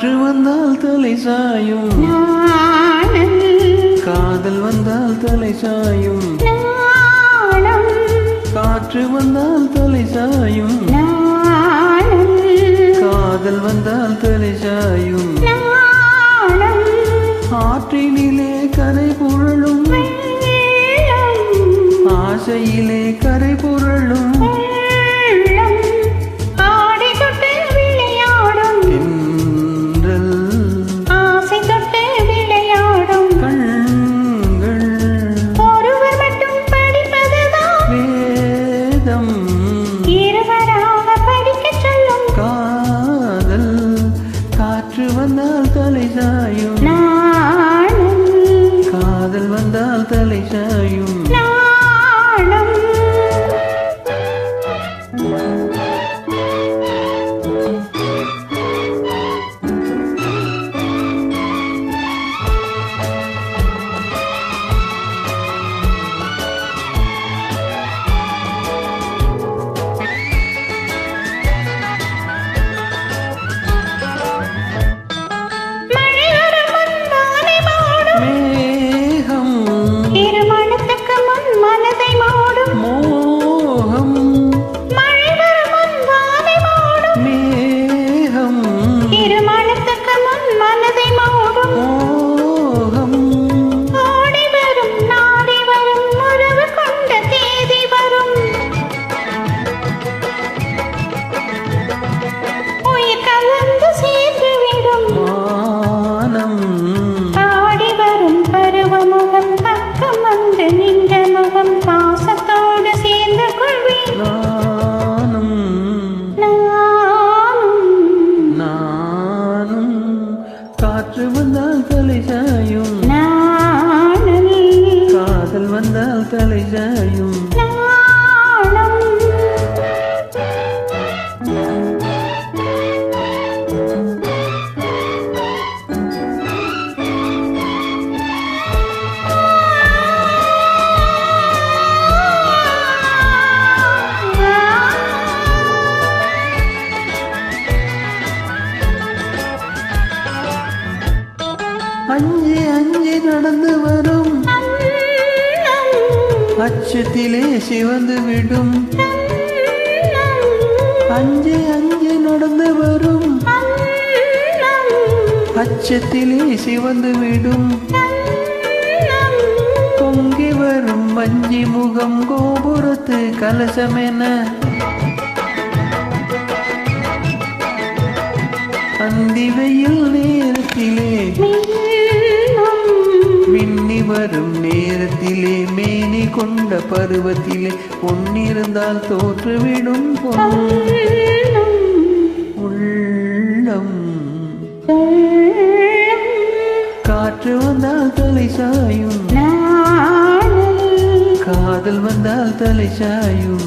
காற்று வந்தால் தலை சாயும், காதல் வந்தால் தலை சாயும். காற்று வந்தால் தலை சாயும், காதல் வந்தால் தலை சாயும். ஆற்றினிலே கரை புரளும், ஆசையிலே கரை புரளும். காற்று வந்தால் தலை சாயும், காதல் வந்தால் தலை சாயும். பாசத்தோடு சேர்ந்து கொள்வேன் நானும். காற்று வந்தால் தலை சாயும், காதல் வந்தால் தலை சாயும். அஞ்சி அஞ்சி நடந்து வரும், அச்சத்திலே சிவந்து விடும். அஞ்சி அஞ்சி நடந்து வரும், அச்சத்திலே சிவந்து விடும். பொங்கி வரும் வஞ்சி முகம் கோபுரத்து கலசமென, அந்தி வெயில் நேரத்திலே மின்னி வரும் நேரத்திலே மேனி கொண்ட பருவத்திலே பொன்னிருந்தால் தோற்றுவிடும் உள்ளம். காற்று வந்தால் தலை சாயும், காதல் வந்தால் தலை சாயும்.